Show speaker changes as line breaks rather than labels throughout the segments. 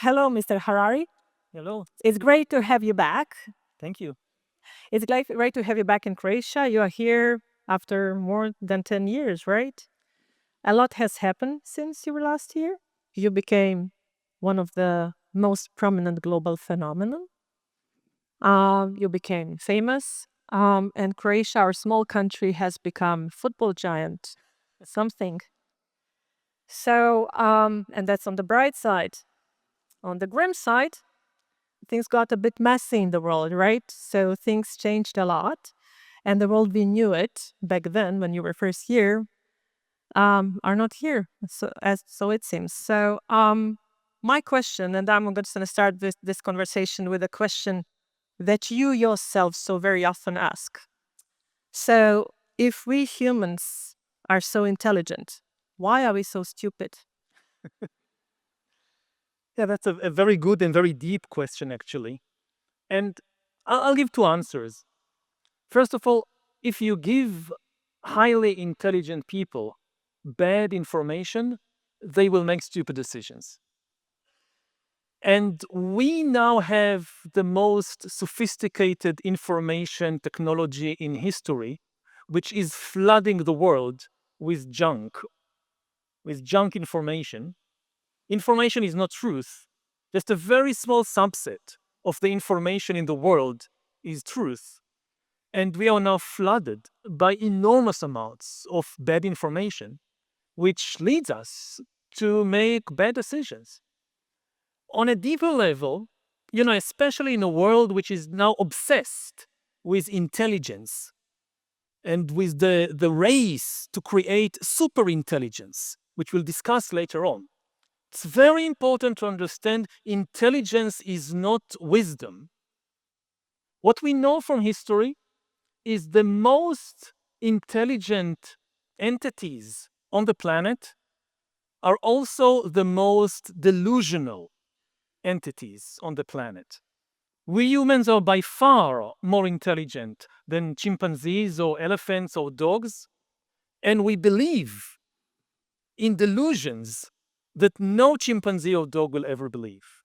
Hello, Mr. Harari.
Hello.
It's great to have you back.
Thank you.
It's great to have you back in Croatia. You are here after more than 10 years, right? A lot has happened since you were last here. You became one of the most prominent global phenomenon. You became famous. And Croatia, our small country, has become football giant, something. And that's on the bright side. On the grim side, things got a bit messy in the world, right? So things changed a lot. And the world we knew it back then when you were first here are not here. So it seems. My question, and I'm just going to start this conversation with a question that you yourself so very often ask. So if we humans are so intelligent, why are we so stupid?
Yeah, that's a very good and very deep question, actually. And I'll give two answers. First of all, if you give highly intelligent people bad information, they will make stupid decisions. And we now have the most sophisticated information technology in history, which is flooding the world with junk information. Information is not truth. Just a very small subset of the information in the world is truth. And we are now flooded by enormous amounts of bad information, which leads us to make bad decisions. On a deeper level, especially in a world which is now obsessed with intelligence and with the race to create super intelligence, which we'll discuss later on. It's very important to understand intelligence is not wisdom. What we know from history is the most intelligent entities on the planet are also the most delusional entities on the planet. We humans are by far more intelligent than chimpanzees or elephants or dogs, and we believe in delusions that no chimpanzee or dog will ever believe.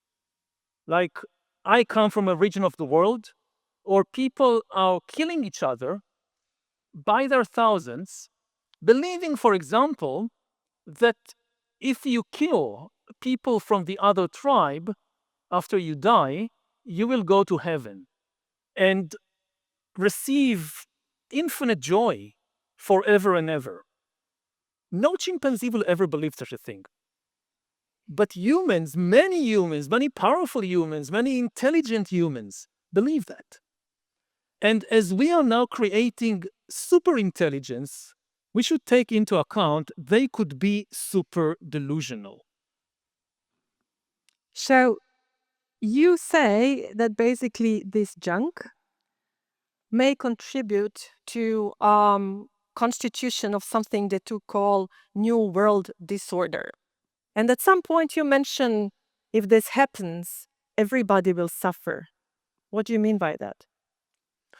Like, I come from a region of the world where people are killing each other by their thousands, believing, for example, that if you kill people from the other tribe after you die, you will go to heaven and receive infinite joy forever and ever. No chimpanzee will ever believe such a thing. But humans, many powerful humans, many intelligent humans believe that. And as we are now creating super intelligence, we should take into account they could be super delusional.
So you say that basically this junk may contribute to constitution of something that you call new world disorder. And at some point you mention if this happens, everybody will suffer. What do you mean by that?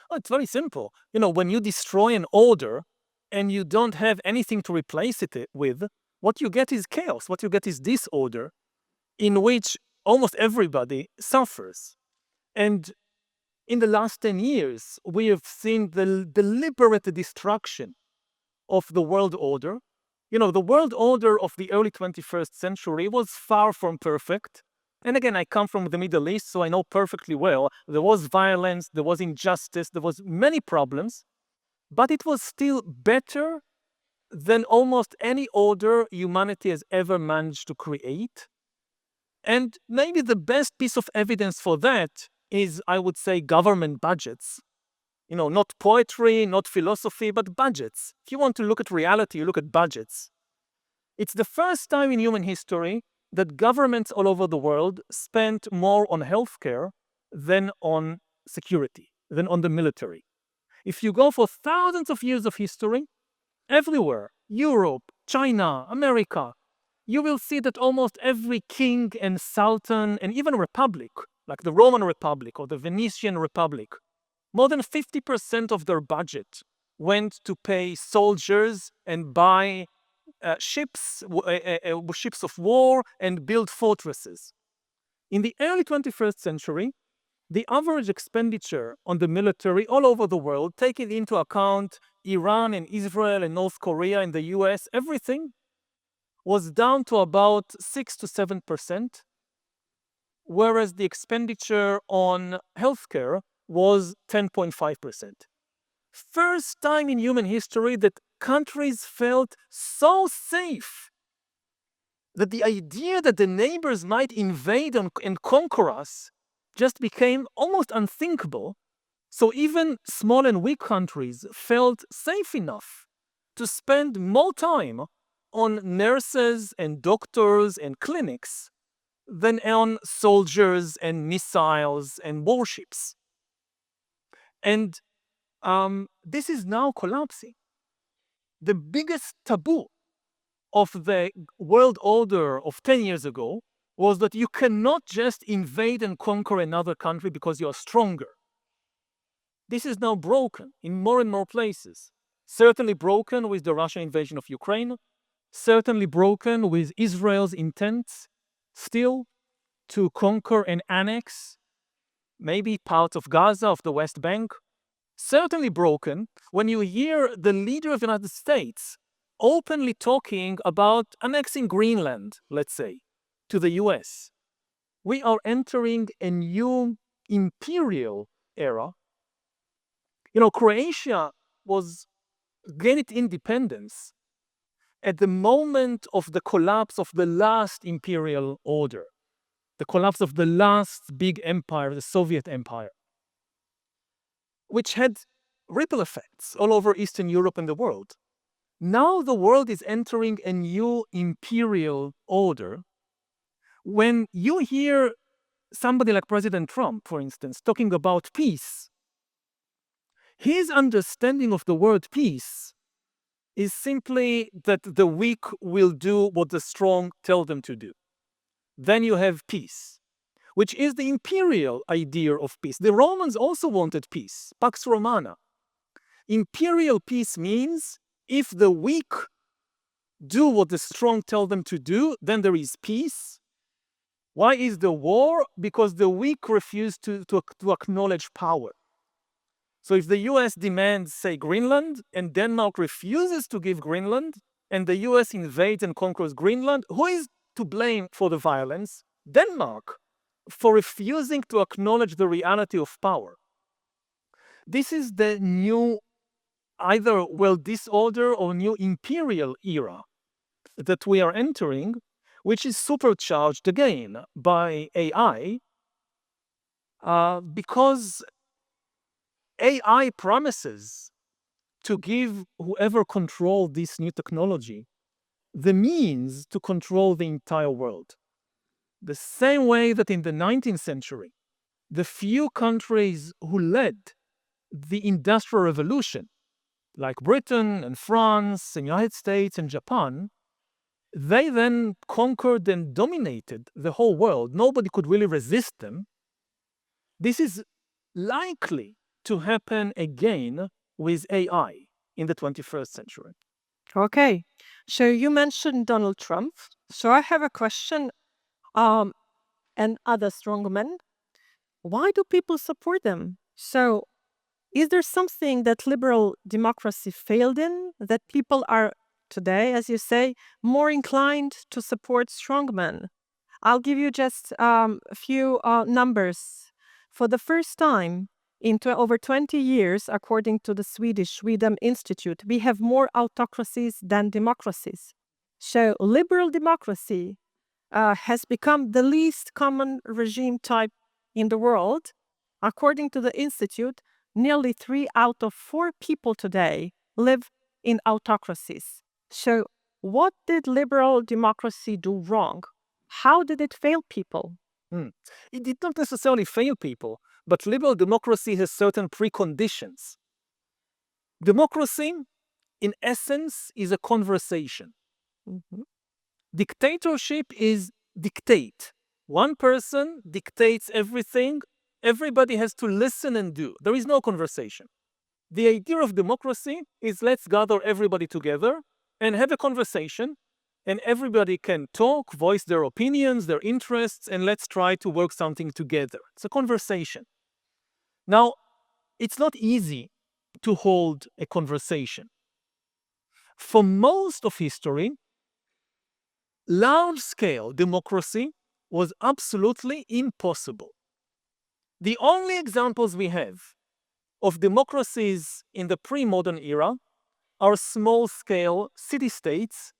Oh, it's very simple. When you destroy an order and you don't have anything to replace it with, what you get is chaos. What you get is disorder in which almost everybody suffers. And in the last 10 years, we have seen the deliberate destruction of the world order. The world order of the early 21st century was far from perfect. And again, I come from the Middle East, so I know perfectly well. There was violence, there was injustice, there was many problems, but it was still better than almost any order humanity has ever managed to create. And maybe the best piece of evidence for that is, I would say, government budgets. Not poetry, not philosophy, but budgets. If you want to look at reality, you look at budgets. It's the first time in human history that governments all over the world spent more on healthcare than on security, than on the military. If you go for thousands of years of history, everywhere, Europe, China, America, you will see that almost every king and sultan and even republic, like the Roman Republic or the Venetian Republic, more than 50% of their budget went to pay soldiers and buy ships of war and build fortresses. In the early 21st century, the average expenditure on the military all over the world, taking into account Iran and Israel and North Korea and the US, everything was down to about 6 to 7%, whereas the expenditure on healthcare was 10.5%. First time in human history that countries felt so safe that the idea that the neighbors might invade and conquer us just became almost unthinkable. So even small and weak countries felt safe enough to spend more time on nurses and doctors and clinics than on soldiers and missiles and warships. And this is now collapsing. The biggest taboo of the world order of 10 years ago was that you cannot just invade and conquer another country because you are stronger. This is now broken in more and more places. Certainly broken with the Russian invasion of Ukraine, certainly broken with Israel's intent still to conquer and annex maybe parts of Gaza, of the West Bank. Certainly broken when you hear the leader of the United States openly talking about annexing Greenland, let's say, to the US. We are entering a new imperial era. Croatia was gained independence at the moment of the collapse of the last imperial order, the collapse of the last big empire, the Soviet Empire, which had ripple effects all over Eastern Europe and the world. Now the world is entering a new imperial order. When you hear somebody like President Trump, for instance, talking about peace, his understanding of the word peace is simply that the weak will do what the strong tell them to do. Then you have peace, which is the imperial idea of peace. The Romans also wanted peace, Pax Romana. Imperial peace means if the weak do what the strong tell them to do, then there is peace. Why is the war? Because the weak refuse to acknowledge power. So if the US demands, say, Greenland, and Denmark refuses to give Greenland, and the US invades and conquers Greenland, who is to blame for the violence? Denmark, for refusing to acknowledge the reality of power. This is the new either world disorder or new imperial era that we are entering, which is supercharged again by AI, because AI promises to give whoever controls this new technology the means to control the entire world. The same way that in the 19th century, the few countries who led the Industrial Revolution, like Britain and France and United States and Japan, they then conquered and dominated the whole world. Nobody could really resist them. This is likely to happen again with AI in the 21st century.
Okay. So you mentioned Donald Trump. So I have a question. And other strongmen. Why do people support them? So is there something that liberal democracy failed in that people are today, as you say, more inclined to support strongmen? I'll give you just a few numbers. For the first time in over 20 years, according to the Swedish Sweden Institute, we have more autocracies than democracies. So liberal democracy has become the least common regime type in the world. According to the Institute, nearly 3 out of 4 people today live in autocracies. So, what did liberal democracy do wrong? How did it fail people?
It did not necessarily fail people, but liberal democracy has certain preconditions. Democracy, in essence, is a conversation.
Mhm.
Dictatorship is dictate. One person dictates everything. Everybody has to listen and do. There is no conversation. The idea of democracy is let's gather everybody together and have a conversation and everybody can talk, voice their opinions, their interests, and let's try to work something together. It's a conversation. Now, it's not easy to hold a conversation. For most of history, large-scale democracy was absolutely impossible. The only examples we have of democracies in the pre-modern era are small-scale city-states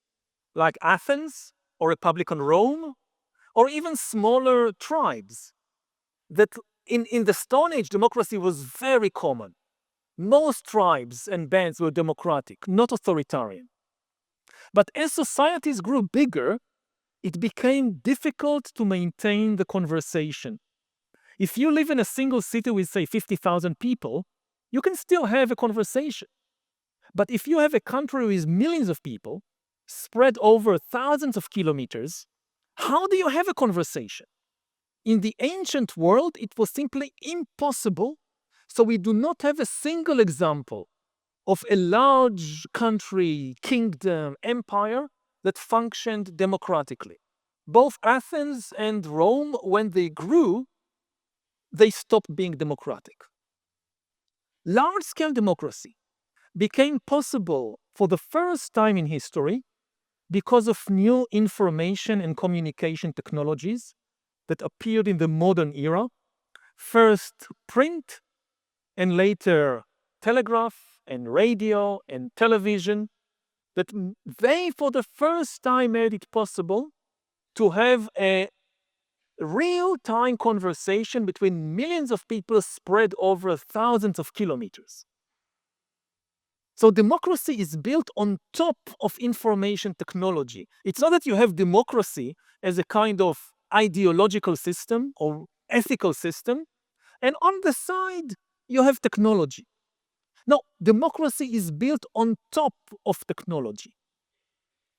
like Athens or Republican Rome, or even smaller tribes. That in the Stone Age, democracy was very common. Most tribes and bands were democratic, not authoritarian. But as societies grew bigger, it became difficult to maintain the conversation. If you live in a single city with, say, 50,000 people, you can still have a conversation. But if you have a country with millions of people, spread over thousands of kilometers, how do you have a conversation? In the ancient world, it was simply impossible, so we do not have a single example of a large country, kingdom, empire that functioned democratically. Both Athens and Rome, when they grew, they stopped being democratic. Large-scale democracy became possible for the first time in history because of new information and communication technologies that appeared in the modern era. First print, and later telegraph and radio and television, that they for the first time made it possible to have a real-time conversation between millions of people spread over thousands of kilometers. So democracy is built on top of information technology. It's not that you have democracy as a kind of ideological system or ethical system, and on the side, you have technology. No, democracy is built on top of technology,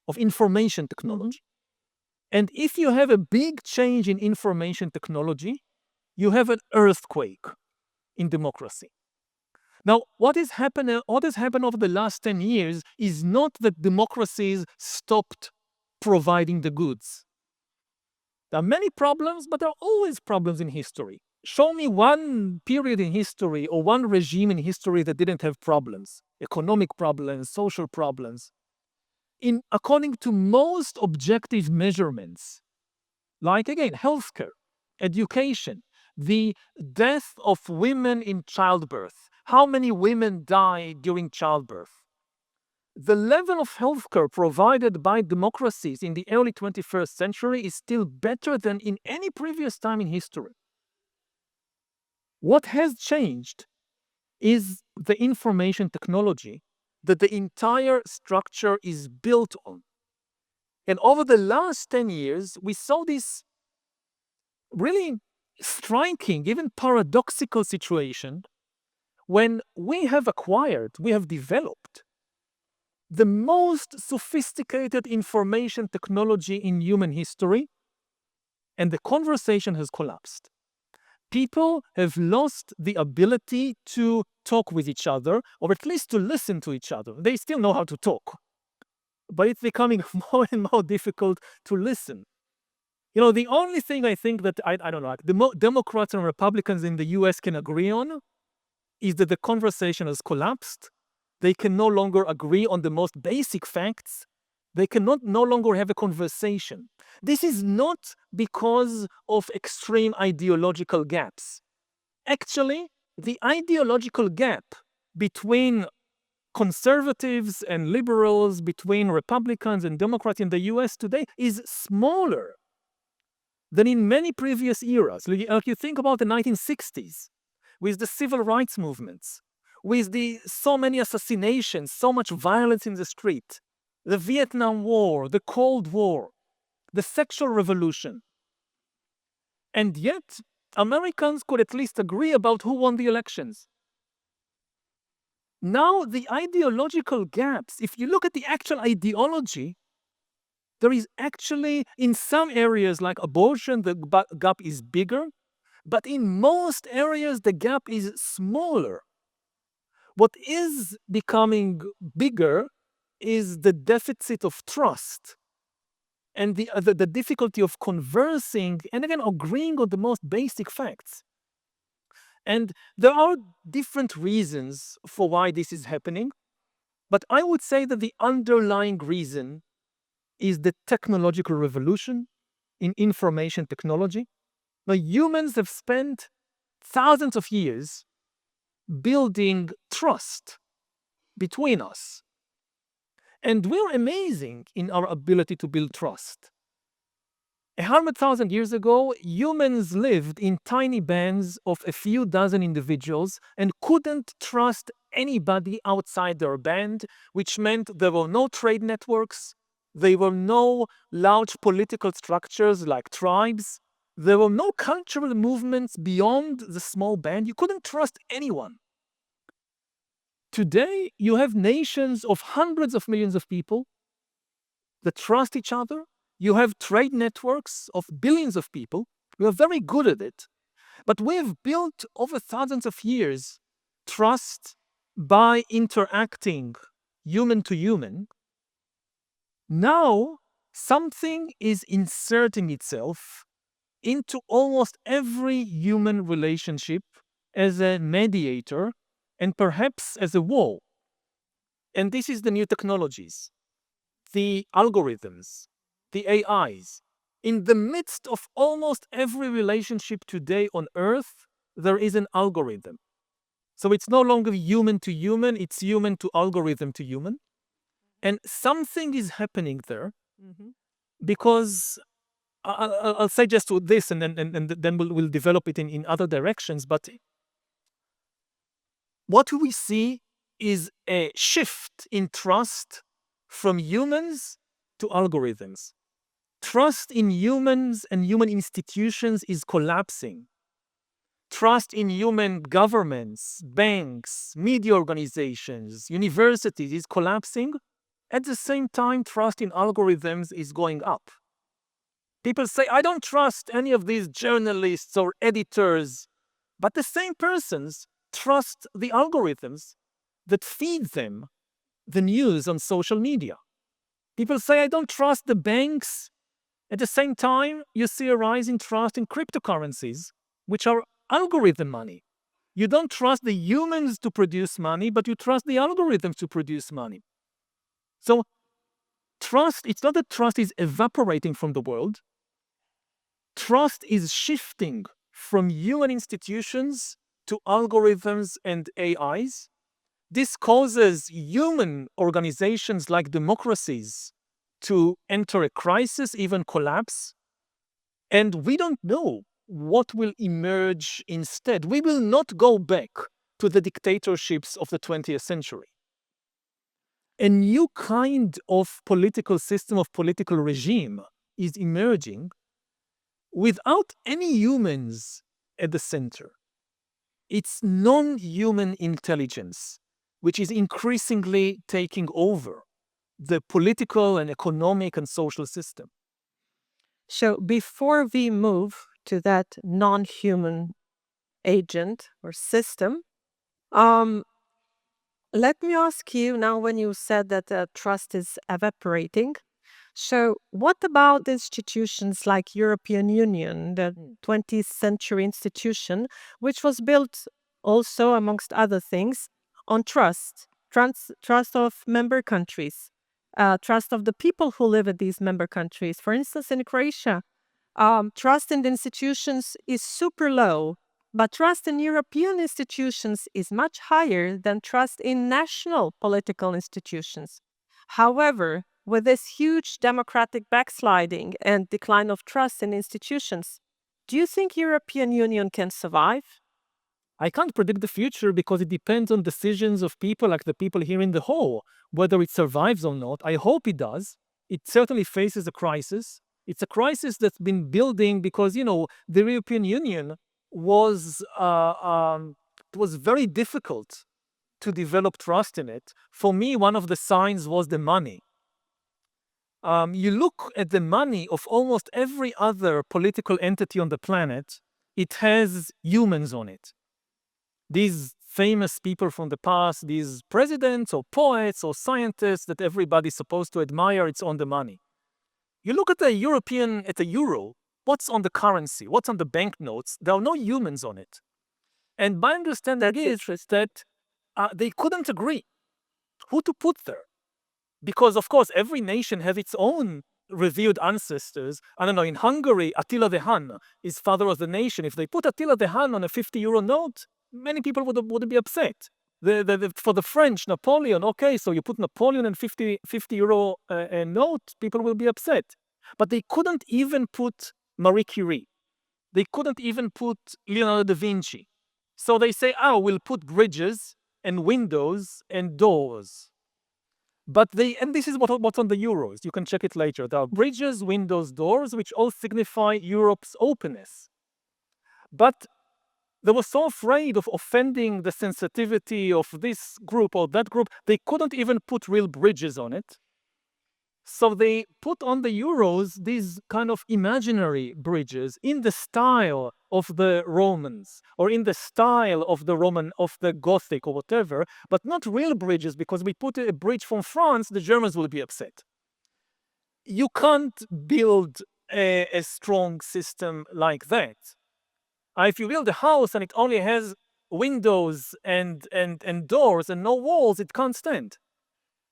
of information technology. And if you have a big change in information technology, you have an earthquake in democracy. Now, what has happened over the last 10 years is not that democracies stopped providing the goods. There are many problems, but there are always problems in history. Show me one period in history or one regime in history that didn't have problems, economic problems, social problems. According to most objective measurements, like again, healthcare, education, the death of women in childbirth, how many women die during childbirth. The level of healthcare provided by democracies in the early 21st century is still better than in any previous time in history. What has changed is the information technology that the entire structure is built on. And over the last 10 years, we saw this really striking, even paradoxical situation when we have developed the most sophisticated information technology in human history, and the conversation has collapsed. People have lost the ability to talk with each other, or at least to listen to each other. They still know how to talk, but it's becoming more and more difficult to listen. You know, the only thing I think that, I don't know, like Democrats and Republicans in the US can agree on is that the conversation has collapsed. They can no longer agree on the most basic facts. They cannot no longer have a conversation. This is not because of extreme ideological gaps. Actually, the ideological gap between conservatives and liberals, between Republicans and Democrats in the US today is smaller than in many previous eras. Like you think about the 1960s, with the civil rights movements, with so many assassinations, so much violence in the street, the Vietnam War, the Cold War, the sexual revolution. And yet, Americans could at least agree about who won the elections. Now, the ideological gaps, if you look at the actual ideology, there is actually, in some areas like abortion, the gap is bigger, but in most areas, the gap is smaller. What is becoming bigger is the deficit of trust and the difficulty of conversing and again agreeing on the most basic facts. And there are different reasons for why this is happening, but I would say that the underlying reason is the technological revolution in information technology. Now, humans have spent thousands of years building trust between us. And we're amazing in our ability to build trust. 100,000 years ago, humans lived in tiny bands of a few dozen individuals and couldn't trust anybody outside their band, which meant there were no trade networks, there were no large political structures like tribes, there were no cultural movements beyond the small band. You couldn't trust anyone. Today, you have nations of hundreds of millions of people that trust each other. You have trade networks of billions of people. We are very good at it. But we have built over thousands of years trust by interacting human to human. Now, something is inserting itself into almost every human relationship as a mediator and perhaps as a wall. And this is the new technologies, the algorithms, the AIs. In the midst of almost every relationship today on Earth, there is an algorithm. So it's no longer human to human, it's human to algorithm to human. And something is happening there because I'll say just to this and then we'll develop it in other directions. But what we see is a shift in trust from humans to algorithms. Trust in humans and human institutions is collapsing. Trust in human governments, banks, media organizations, universities is collapsing. At the same time, trust in algorithms is going up. People say, I don't trust any of these journalists or editors, but the same persons trust the algorithms that feed them the news on social media. People say, I don't trust the banks. At the same time, you see a rise in trust in cryptocurrencies, which are algorithm money. You don't trust the humans to produce money, but you trust the algorithms to produce money. So trust, it's not that trust is evaporating from the world. Trust is shifting from human institutions to algorithms and AIs. This causes human organizations like democracies to enter a crisis, even collapse. And we don't know what will emerge instead. We will not go back to the dictatorships of the 20th century. A new kind of political system, of political regime is emerging without any humans at the center. It's non-human intelligence, which is increasingly taking over the political and economic and social system.
So before we move to that non-human agent or system, um, let me ask you now, when you said that trust is evaporating, so what about institutions like European Union, the 20th century institution, which was built also, amongst other things, on trust of member countries, trust of the people who live in these member countries. For instance, in Croatia, trust in the institutions is super low, but trust in European institutions is much higher than trust in national political institutions. However, with this huge democratic backsliding and decline of trust in institutions, do you think European Union can survive?
I can't predict the future because it depends on decisions of people like the people here in the hall, whether it survives or not. I hope it does. It certainly faces a crisis. It's a crisis that's been building because, the European Union was it was very difficult to develop trust in it. For me, one of the signs was the money. You look at the money of almost every other political entity on the planet, it has humans on it. These famous people from the past, these presidents or poets or scientists that everybody's supposed to admire, it's on the money. You look at the euro, what's on the currency, what's on the banknotes, there are no humans on it. And my understanding is that they couldn't agree who to put there. Because, of course, every nation has its own revered ancestors. I don't know, in Hungary, Attila the Hun is father of the nation. If they put Attila the Hun on a 50 euro note, many people would be upset. For the French, Napoleon, okay, so you put Napoleon in 50 euro note, people will be upset. But they couldn't even put Marie Curie. They couldn't even put Leonardo da Vinci. So they say, we'll put bridges and windows and doors. And this is what's on the euros. You can check it later. There are bridges, windows, doors, which all signify Europe's openness. But they were so afraid of offending the sensitivity of this group or that group, they couldn't even put real bridges on it. So they put on the euros these kind of imaginary bridges in the style of the Romans or in the style of the Gothic or whatever, but not real bridges, because we put a bridge from France, the Germans will be upset. You can't build a strong system like that. If you build a house and it only has windows and doors and no walls, it can't stand.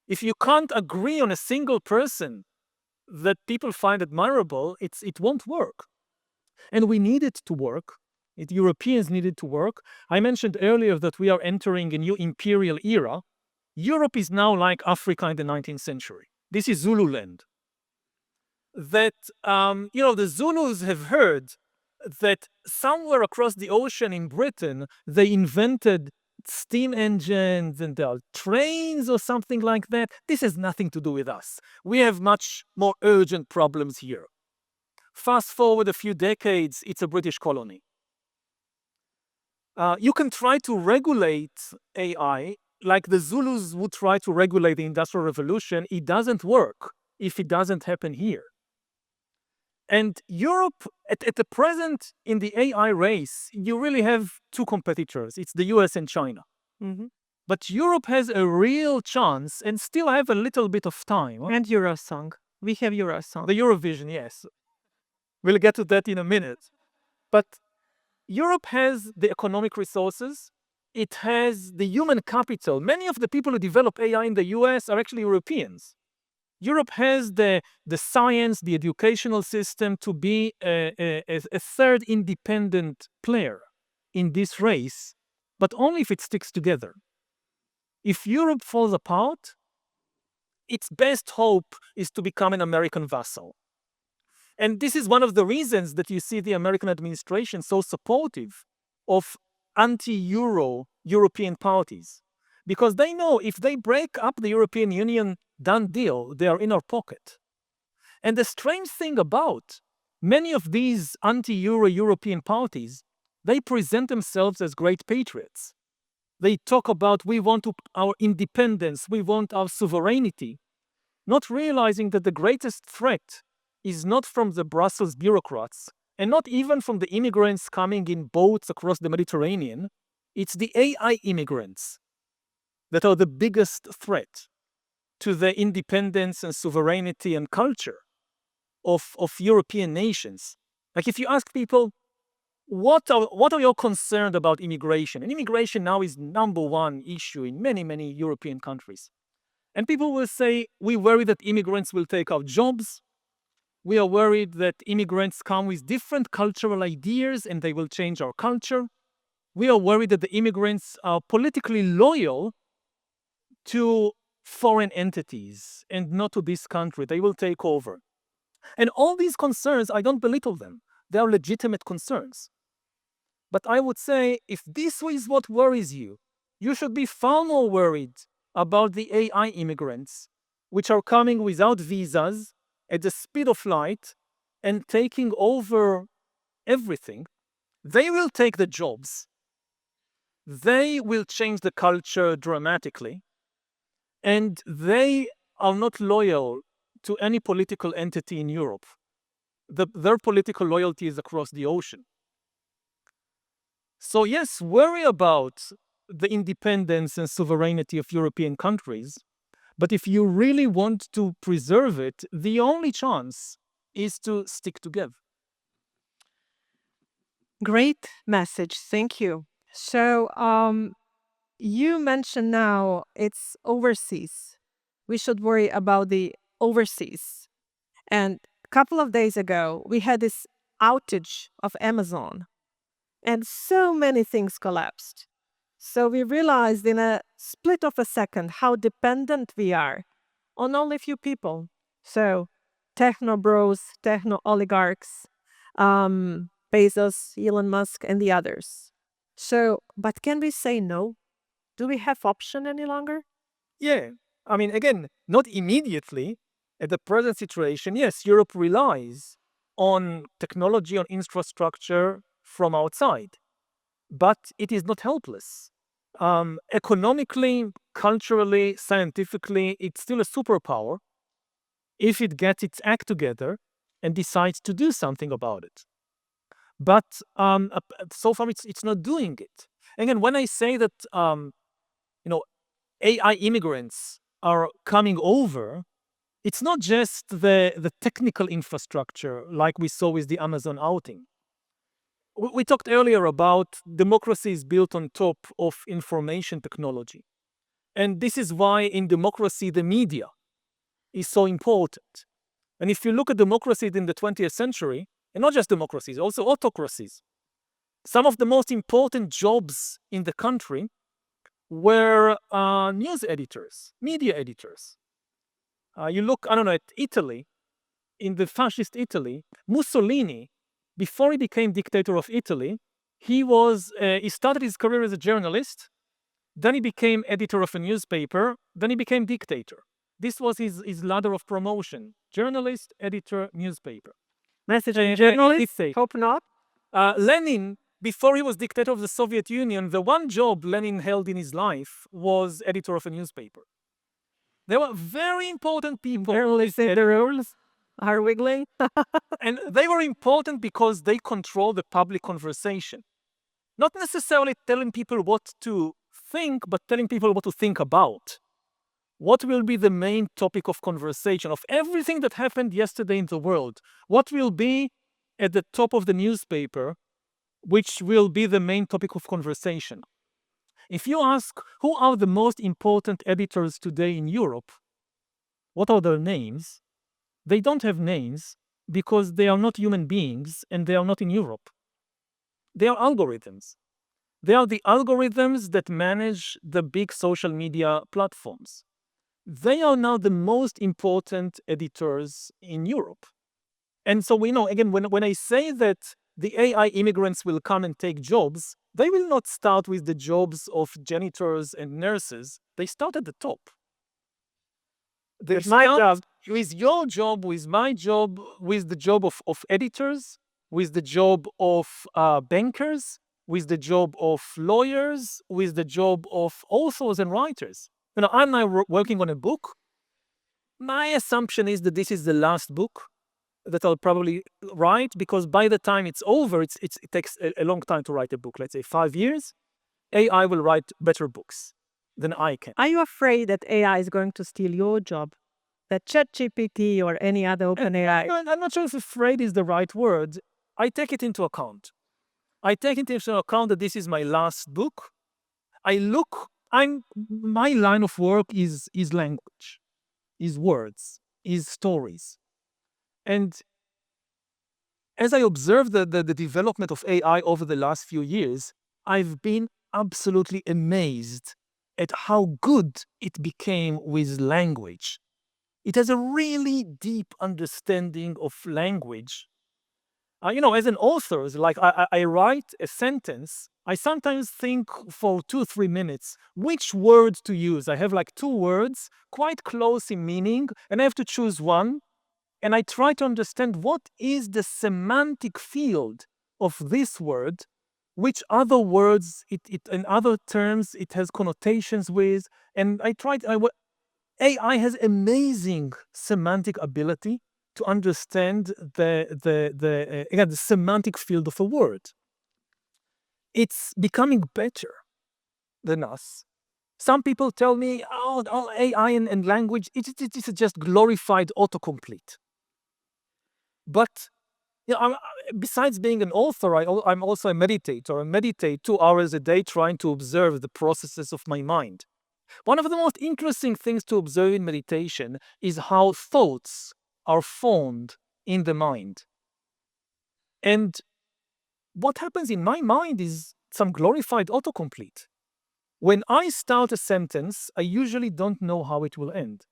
If you can't agree on a single person that people find admirable, it won't work. And we need it to work. Europeans need it to work. I mentioned earlier that we are entering a new imperial era. Europe is now like Africa in the 19th century. This is Zululand. That, the Zulus have heard that somewhere across the ocean in Britain, they invented steam engines and there are trains or something like that. This has nothing to do with us. We have much more urgent problems here. Fast forward a few decades, it's a British colony. You can try to regulate AI like the Zulus would try to regulate the Industrial Revolution. It doesn't work if it doesn't happen here. And Europe, at the present, in the AI race, you really have two competitors. It's the US and China.
Mm-hmm.
But Europe has a real chance and still have a little bit of time.
And Eurosong. We have Eurosong.
The Eurovision, yes. We'll get to that in a minute. But Europe has the economic resources. It has the human capital. Many of the people who develop AI in the US are actually Europeans. Europe has the science, the educational system to be a third independent player in this race, but only if it sticks together. If Europe falls apart, its best hope is to become an American vassal. And this is one of the reasons that you see the American administration so supportive of anti-Euro European parties. Because they know if they break up the European Union, done deal, they are in our pocket. And the strange thing about many of these anti-Euro European parties, they present themselves as great patriots. They talk about, we want our independence, we want our sovereignty, not realizing that the greatest threat is not from the Brussels bureaucrats and not even from the immigrants coming in boats across the Mediterranean. It's the AI immigrants that are the biggest threat to the independence and sovereignty and culture of European nations. Like if you ask people, what are you concerned about immigration? And immigration now is number one issue in many, many European countries. And people will say, we worry that immigrants will take our jobs. We are worried that immigrants come with different cultural ideas and they will change our culture. We are worried that the immigrants are politically loyal to foreign entities and not to this country. They will take over. And all these concerns, I don't belittle them. They are legitimate concerns. But I would say, if this is what worries you, you should be far more worried about the AI immigrants, which are coming without visas, at the speed of light, and taking over everything. They will take the jobs. They will change the culture dramatically. And they are not loyal to any political entity in Europe. Their political loyalty is across the ocean. So yes, worry about the independence and sovereignty of European countries. But if you really want to preserve it, the only chance is to stick together.
Great message. Thank you. So, you mentioned now it's overseas. We should worry about the overseas. And a couple of days ago, we had this outage of Amazon, and so many things collapsed. So we realized in a split of a second how dependent we are on only a few people. So techno bros, techno oligarchs, Bezos, Elon Musk, and the others. So, but can we say no? Do we have option any longer?
Yeah, I mean, again, not immediately. At the present situation, yes, Europe relies on technology, on infrastructure from outside, but it is not helpless. Economically, culturally, scientifically, it's still a superpower if it gets its act together and decides to do something about it. But so far, it's not doing it. Again, when I say that you know AI immigrants are coming over, it's not just the technical infrastructure like we saw with the Amazon outing. We talked earlier about democracy is built on top of information technology. And this is why in democracy, the media is so important. And if you look at democracies in the 20th century, and not just democracies, also autocracies, some of the most important jobs in the country were news editors, media editors. You look, I don't know, at Italy, in the fascist Italy, Mussolini, before he became dictator of Italy, he started his career as a journalist, then he became editor of a newspaper, then he became dictator. This was his ladder of promotion: journalist, editor, newspaper.
Messaging journalist?
Dictator.
Hope not.
Lenin, before he was dictator of the Soviet Union, the one job Lenin held in his life was editor of a newspaper. They were very important people.
Journalists in the rules are wiggling.
And they were important because they control the public conversation. Not necessarily telling people what to think, but telling people what to think about. What will be the main topic of conversation of everything that happened yesterday in the world? What will be at the top of the newspaper, which will be the main topic of conversation? If you ask who are the most important editors today in Europe, what are their names? They don't have names because they are not human beings and they are not in Europe. They are algorithms. They are the algorithms that manage the big social media platforms. They are now the most important editors in Europe. And so we know, again, when I say that the AI immigrants will come and take jobs, they will not start with the jobs of janitors and nurses. They start at the top.
With my job.
With your job, with my job, with the job of editors, with the job of bankers, with the job of lawyers, with the job of authors and writers. I'm now working on a book. My assumption is that this is the last book that I'll probably write, because by the time it's over, it takes a long time to write a book, let's say 5 years. AI will write better books than I can.
Are you afraid that AI is going to steal your job? That ChatGPT or any other open AI?
I'm not sure if afraid is the right word. I take it into account. I take it into account that this is my last book. My line of work is language, is words, is stories. And as I observe the development of AI over the last few years, I've been absolutely amazed at how good it became with language. It has a really deep understanding of language. As an author, like I write a sentence, I sometimes think for 2-3 minutes which word to use. I have like 2 words, quite close in meaning, and I have to choose one. And I try to understand what is the semantic field of this word, which other words in other terms it has connotations with. And AI has amazing semantic ability to understand the semantic field of a word. It's becoming better than us. Some people tell me, AI and language, it's just glorified autocomplete. But besides being an author, I'm also a meditator. I meditate 2 hours a day trying to observe the processes of my mind. One of the most interesting things to observe in meditation is how thoughts are formed in the mind. And what happens in my mind is some glorified autocomplete. When I start a sentence, I usually don't know how it will end.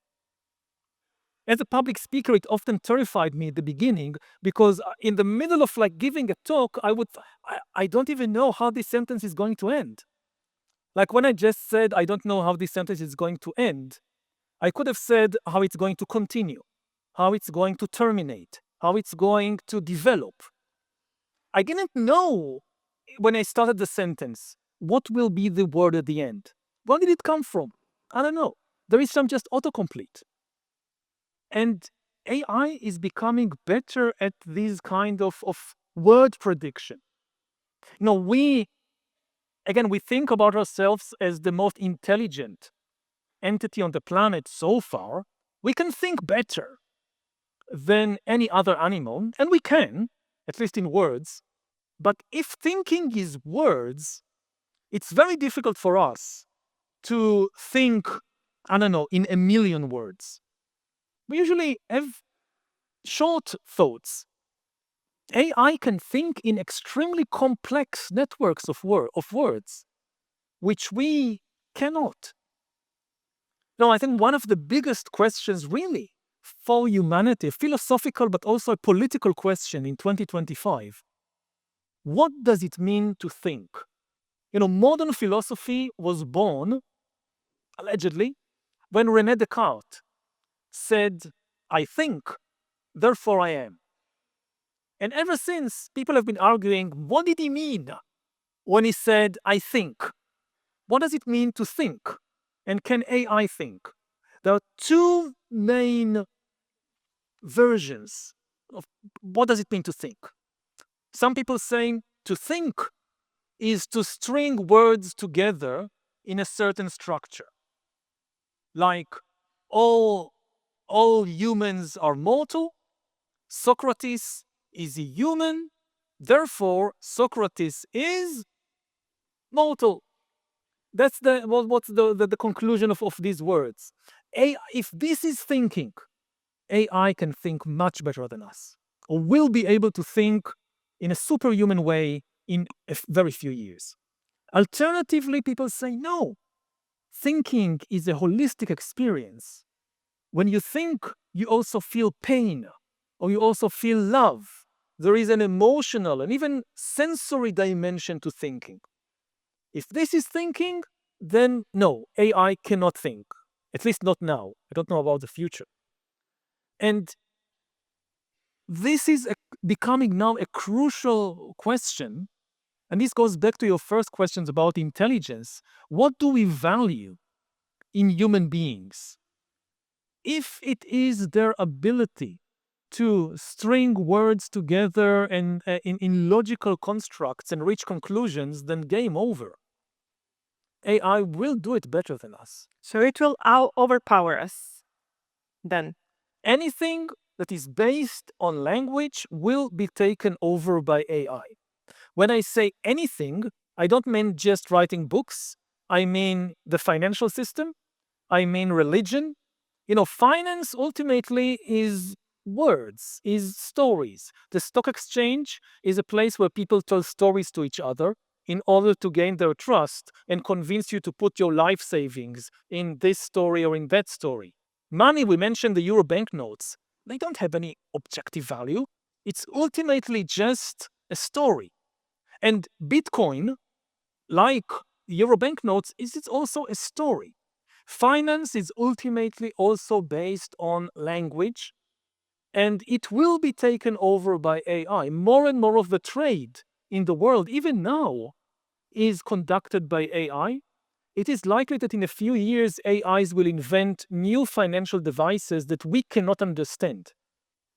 As a public speaker, it often terrified me at the beginning because in the middle of giving a talk, I don't even know how this sentence is going to end. Like when I just said, I don't know how this sentence is going to end, I could have said how it's going to continue, how it's going to terminate, how it's going to develop. I didn't know when I started the sentence what will be the word at the end. Where did it come from? I don't know. There is some just autocomplete. And AI is becoming better at these kind of word prediction. We think about ourselves as the most intelligent entity on the planet so far. We can think better than any other animal, and we can, at least in words. But if thinking is words, it's very difficult for us to think, I don't know, in a million words. We usually have short thoughts. AI can think in extremely complex networks of words, which we cannot. No, I think one of the biggest questions really for humanity, a philosophical but also a political question in 2025, what does it mean to think? Modern philosophy was born, allegedly, when René Descartes said, I think, therefore I am. And ever since, people have been arguing, what did he mean when he said, I think? What does it mean to think? And can AI think? There are two main versions of what does it mean to think. Some people saying to think is to string words together in a certain structure. Like all humans are mortal, Socrates is a human, therefore Socrates is mortal. That's what's the conclusion of these words. If this is thinking, AI can think much better than us, or will be able to think in a superhuman way in a very few years. Alternatively, people say no. Thinking is a holistic experience. When you think, you also feel pain, or you also feel love. There is an emotional and even sensory dimension to thinking. If this is thinking, then no, AI cannot think. At least not now. I don't know about the future. And this is becoming now a crucial question. And this goes back to your first questions about intelligence. What do we value in human beings? If it is their ability to string words together and in logical constructs and reach conclusions, then game over. AI will do it better than us.
So it will overpower us then.
Anything that is based on language will be taken over by AI. When I say anything, I don't mean just writing books. I mean the financial system. I mean religion. Finance ultimately is words, is stories. The stock exchange is a place where people tell stories to each other in order to gain their trust and convince you to put your life savings in this story or in that story. Money, we mentioned the euro banknotes, they don't have any objective value. It's ultimately just a story. And Bitcoin, like euro banknotes, is also a story. Finance is ultimately also based on language, and it will be taken over by AI. More and more of the trade in the world, even now, is conducted by AI. It is likely that in a few years, AIs will invent new financial devices that we cannot understand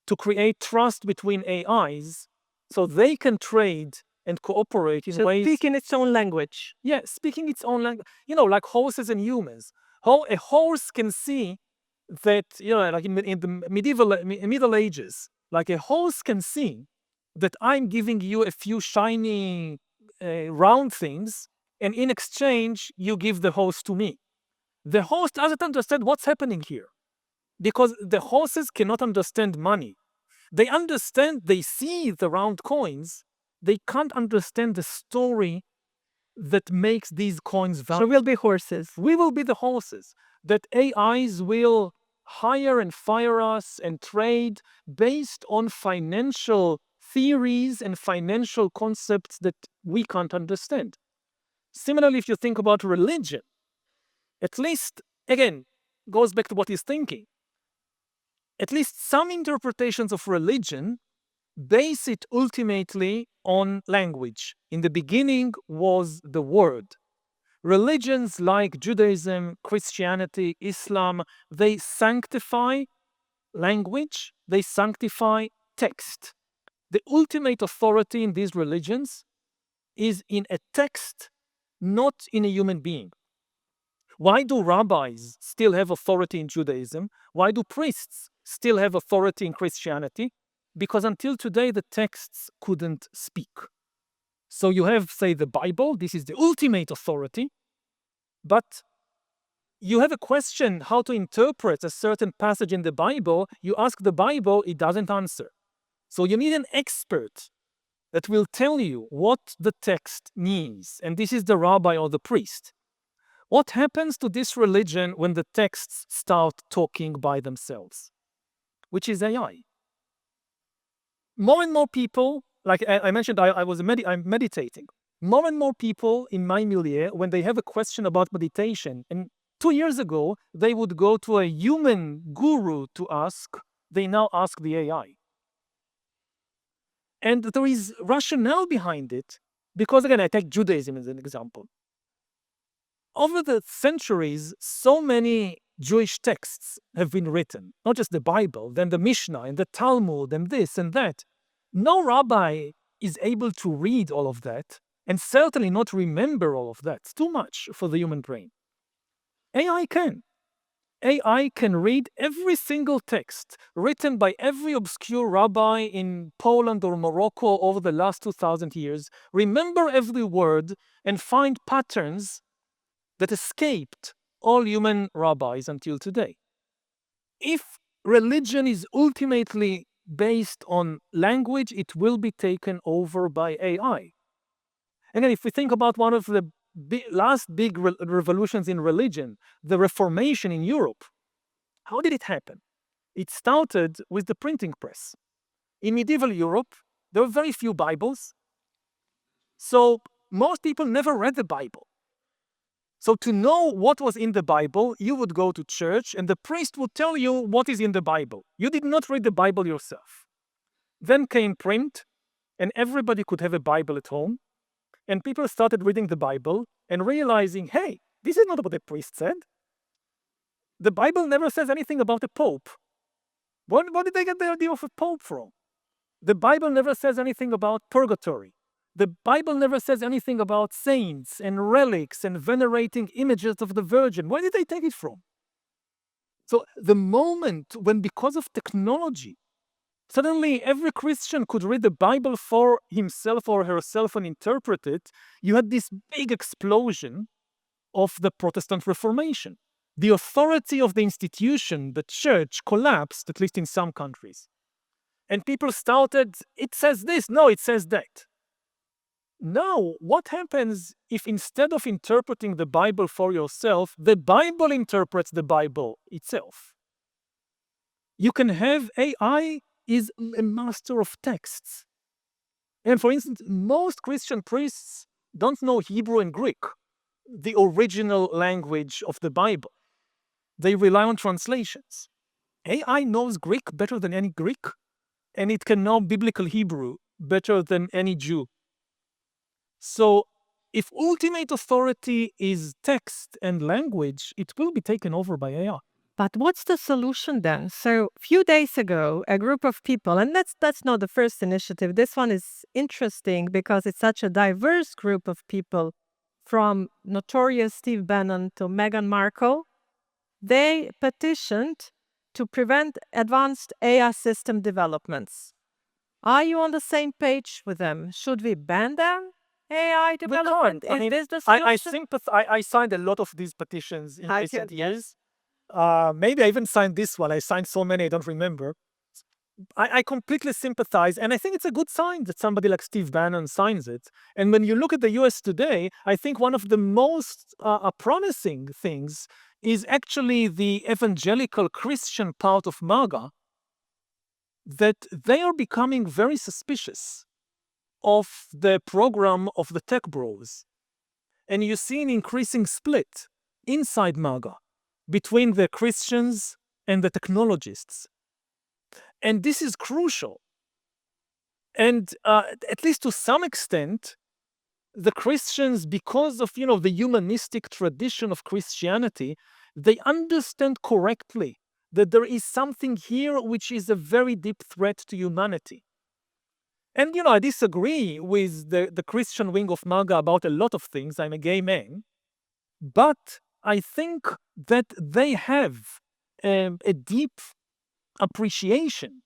to create trust between AIs so they can trade and cooperate in ways...
speaking its own language.
Yeah, speaking its own language. Like horses and humans. How a horse can see that, like in the Middle Ages, Like a horse can see that I'm giving you a few shiny round things, and in exchange, you give the horse to me. The horse doesn't understand what's happening here because the horses cannot understand money. They understand, they see the round coins, they can't understand the story that makes these coins
So
valuable.
we'll be horses.
We will be the horses, that AIs will hire and fire us and trade based on financial theories and financial concepts that we can't understand. Similarly, if you think about religion, at least, again, goes back to what he's thinking. At least some interpretations of religion base it ultimately on language. In the beginning was the word. Religions like Judaism, Christianity, Islam, they sanctify language, they sanctify text. The ultimate authority in these religions is in a text, not in a human being. Why do rabbis still have authority in Judaism? Why do priests still have authority in Christianity? Because until today, the texts couldn't speak. So you have, say, the Bible, this is the ultimate authority, but you have a question how to interpret a certain passage in the Bible, you ask the Bible, it doesn't answer. So you need an expert that will tell you what the text means, and this is the rabbi or the priest. What happens to this religion when the texts start talking by themselves? Which is AI. More and more people, like I mentioned, I'm meditating. More and more people in my milieu, when they have a question about meditation, and 2 years ago, they would go to a human guru to ask, they now ask the AI. And there is rationale behind it, because again, I take Judaism as an example. Over the centuries, so many Jewish texts have been written, not just the Bible, then the Mishnah and the Talmud and this and that. No rabbi is able to read all of that and certainly not remember all of that. It's too much for the human brain. AI can. AI can read every single text written by every obscure rabbi in Poland or Morocco over the last 2,000 years, remember every word, and find patterns that escaped all human rabbis until today. If religion is ultimately based on language, it will be taken over by AI. And then if we think about one of the last big revolutions in religion, the Reformation in Europe, how did it happen? It started with the printing press. In medieval Europe, there were very few Bibles, so most people never read the Bible. So to know what was in the Bible, you would go to church and the priest would tell you what is in the Bible. You did not read the Bible yourself. Then came print, and everybody could have a Bible at home. And people started reading the Bible and realizing, hey, this is not what the priest said. The Bible never says anything about a pope. What did they get the idea of a pope from? The Bible never says anything about purgatory. The Bible never says anything about saints and relics and venerating images of the Virgin. Where did they take it from? So the moment when, because of technology, suddenly every Christian could read the Bible for himself or herself and interpret it, you had this big explosion of the Protestant Reformation. The authority of the institution, the church, collapsed, at least in some countries. And people started, it says this, no, it says that. Now, what happens if instead of interpreting the Bible for yourself, the Bible interprets the Bible itself? You can have AI is a master of texts. And for instance, most Christian priests don't know Hebrew and Greek, the original language of the Bible. They rely on translations. AI knows Greek better than any Greek, and it can know biblical Hebrew better than any Jew. So if ultimate authority is text and language, it will be taken over by AI.
But what's the solution then? So a few days ago, a group of people, and that's not the first initiative. This one is interesting because it's such a diverse group of people, from notorious Steve Bannon to Meghan Markle. They petitioned to prevent advanced AI system developments. Are you on the same page with them? Should we ban them? AI
We
development?
can't. I
Is
mean,
this the
I
solution?
I signed a lot of these petitions in
I
recent
can, yes.
years. Maybe I even signed this one. I signed so many I don't remember. I completely sympathize, and I think it's a good sign that somebody like Steve Bannon signs it. And when you look at the US today, I think one of the most promising things is actually the evangelical Christian part of MAGA, that they are becoming very suspicious of the program of the tech bros. And you see an increasing split inside MAGA between the Christians and the technologists. And this is crucial. And at least to some extent, the Christians, because of the humanistic tradition of Christianity, they understand correctly that there is something here which is a very deep threat to humanity. And I disagree with the Christian wing of MAGA about a lot of things. I'm a gay man. But I think that they have a deep appreciation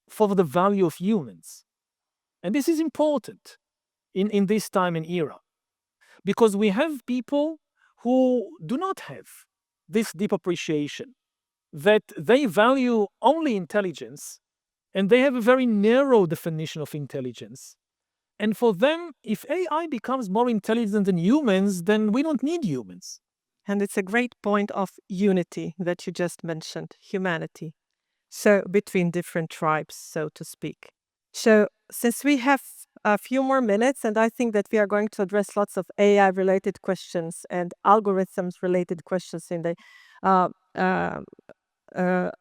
for the value of humans. And this is important in this time and era, because we have people who do not have this deep appreciation, that they value only intelligence, and they have a very narrow definition of intelligence. And for them, if AI becomes more intelligent than humans, then we don't need humans.
And it's a great point of unity that you just mentioned, humanity. So, between different tribes, so to speak. So, since we have a few more minutes, and I think that we are going to address lots of AI related questions and algorithms related questions uh, uh, uh,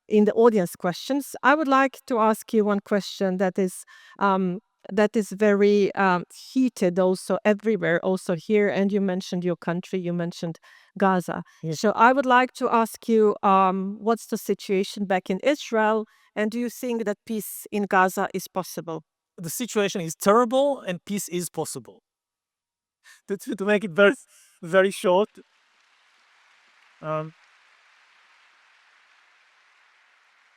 in the audience questions, I would like to ask you one question that is very heated also everywhere, also here. And you mentioned your country, you mentioned Gaza.
Yes.
So I would like to ask you, what's the situation back in Israel, and do you think that peace in Gaza is possible?
The situation is terrible and peace is possible. To make it very, very short, um,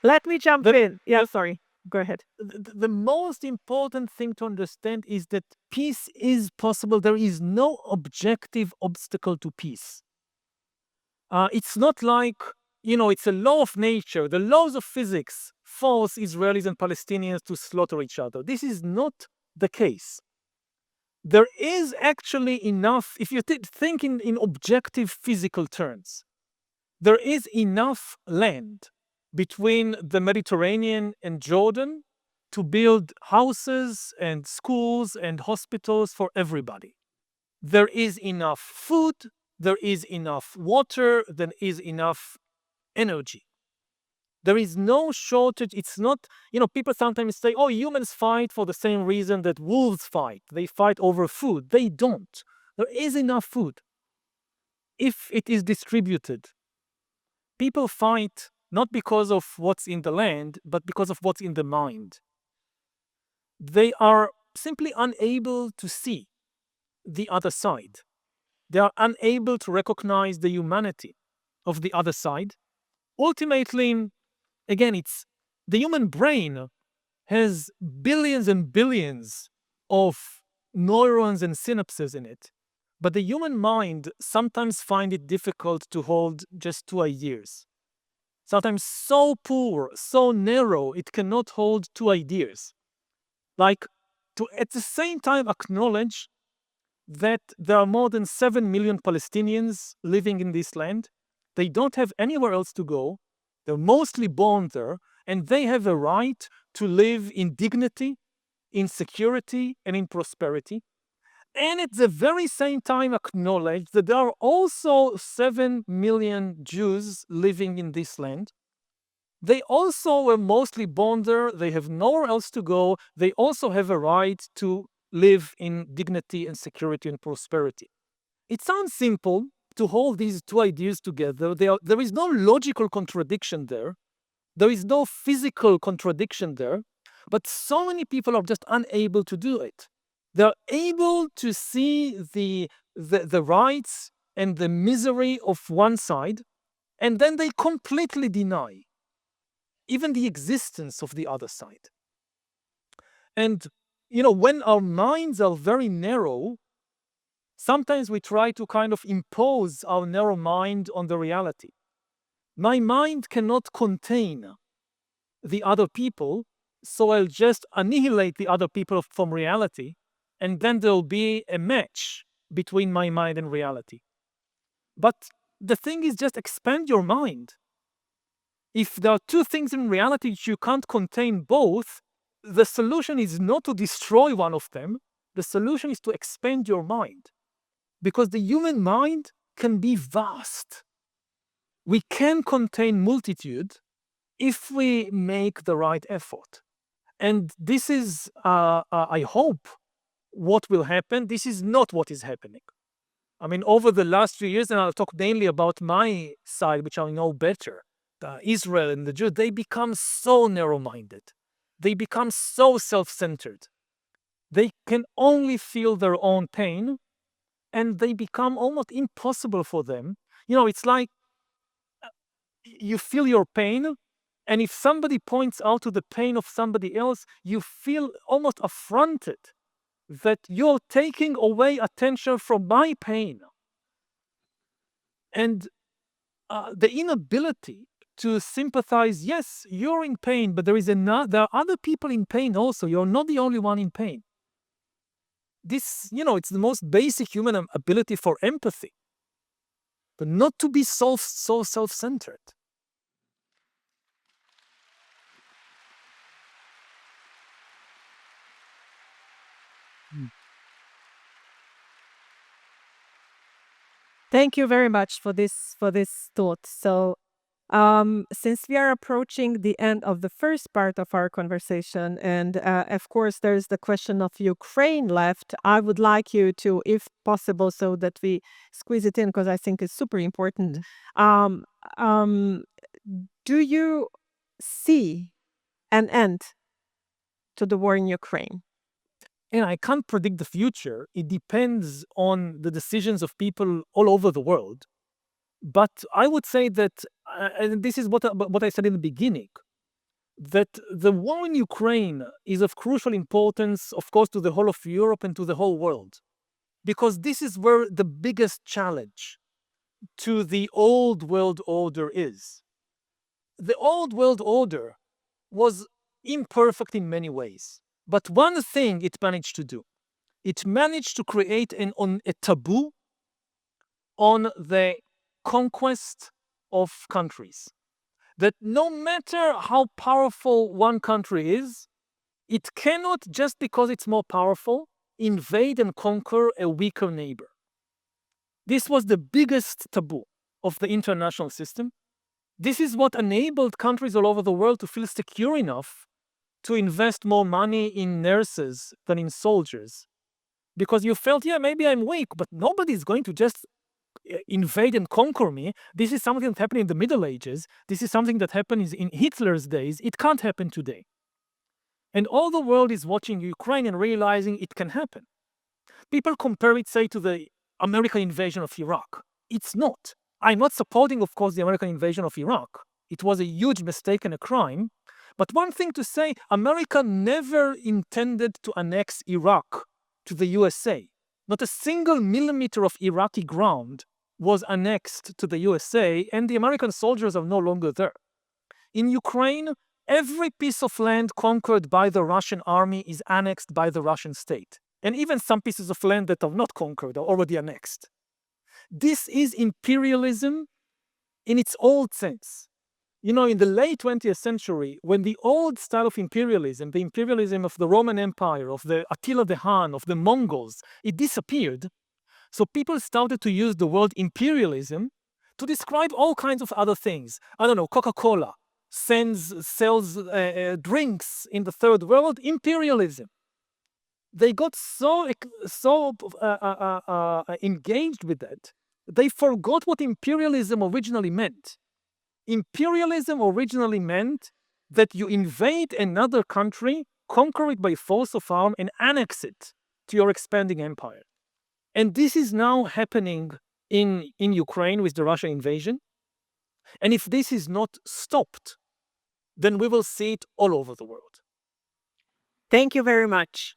Let me jump
the,
in. Yeah,
the,
sorry. Go ahead.
the most important thing to understand is that peace is possible. There is no objective obstacle to peace. It's not like, it's a law of nature. The laws of physics force Israelis and Palestinians to slaughter each other. This is not the case. There is actually enough, if you think in objective physical terms, there is enough land between the Mediterranean and Jordan to build houses and schools and hospitals for everybody. There is enough food, there is enough water, there is enough energy. There is no shortage. It's not, people sometimes say, oh, humans fight for the same reason that wolves fight. They fight over food. They don't. There is enough food if it is distributed. People fight not because of what's in the land, but because of what's in the mind. They are simply unable to see the other side. They are unable to recognize the humanity of the other side. Ultimately, again, it's the human brain has billions and billions of neurons and synapses in it. But the human mind sometimes finds it difficult to hold just two ideas. Sometimes so poor, so narrow, it cannot hold two ideas. Like to at the same time acknowledge that there are more than 7 million Palestinians living in this land. They don't have anywhere else to go. They're mostly born there, and they have a right to live in dignity, in security, and in prosperity. And at the very same time acknowledge that there are also 7 million Jews living in this land. They also were mostly born there. They have nowhere else to go. They also have a right to live in dignity and security and prosperity. It sounds simple to hold these two ideas together. There is no logical contradiction there. There is no physical contradiction there. But so many people are just unable to do it. They're able to see the rights and the misery of one side, and then they completely deny even the existence of the other side. And, when our minds are very narrow, sometimes we try to kind of impose our narrow mind on the reality. My mind cannot contain the other people, so I'll just annihilate the other people from reality, and then there'll be a match between my mind and reality. But the thing is, just expand your mind. If there are two things in reality which you can't contain both, the solution is not to destroy one of them. The solution is to expand your mind. Because the human mind can be vast. We can contain multitude if we make the right effort. And this is, I hope, what will happen. This is not what is happening. I mean, over the last few years, and I'll talk mainly about my side, which I know better, Israel and the Jews, they become so narrow-minded. They become so self-centered. They can only feel their own pain, and they become almost impossible for them. It's like you feel your pain, and if somebody points out to the pain of somebody else, you feel almost affronted that you're taking away attention from my pain. And the inability to sympathize, yes, you're in pain, but there are other people in pain also. You're not the only one in pain. This, it's the most basic human ability for empathy, but not to be so self-centered.
Thank you very much for this thought. So, since we are approaching the end of the first part of our conversation, and of course there's the question of Ukraine left, I would like you to, if possible, so that we squeeze it in because I think it's super important. Um, um, do you see an end to the war in Ukraine?
And I can't predict the future. It depends on the decisions of people all over the world. But I would say that, and this is what I said in the beginning, that the war in Ukraine is of crucial importance, of course, to the whole of Europe and to the whole world, because this is where the biggest challenge to the old world order is. The old world order was imperfect in many ways, but one thing it managed to do, it managed to create a taboo on the conquest of countries. That no matter how powerful one country is, it cannot, just because it's more powerful, invade and conquer a weaker neighbor. This was the biggest taboo of the international system. This is what enabled countries all over the world to feel secure enough to invest more money in nurses than in soldiers. Because you felt, yeah, maybe I'm weak, but nobody's going to just invade and conquer me. This is something that happened in the Middle Ages. This is something that happened in Hitler's days. It can't happen today. And all the world is watching Ukraine and realizing it can happen. People compare it, say, to the American invasion of Iraq. It's not. I'm not supporting, of course, the American invasion of Iraq. It was a huge mistake and a crime. But one thing to say, America never intended to annex Iraq to the USA. Not a single millimeter of Iraqi ground was annexed to the USA, and the American soldiers are no longer there. In Ukraine, every piece of land conquered by the Russian army is annexed by the Russian state. And even some pieces of land that are not conquered are already annexed. This is imperialism in its old sense. In the late 20th century, when the old style of imperialism, the imperialism of the Roman Empire, of the Attila the Hun, of the Mongols, it disappeared. So people started to use the word imperialism to describe all kinds of other things. I don't know, Coca-Cola sells drinks in the third world, imperialism. They got so engaged with that, they forgot what imperialism originally meant. Imperialism originally meant that you invade another country, conquer it by force of arm, and annex it to your expanding empire. And this is now happening in Ukraine with the Russian invasion. And if this is not stopped, then we will see it all over the world.
Thank you very much.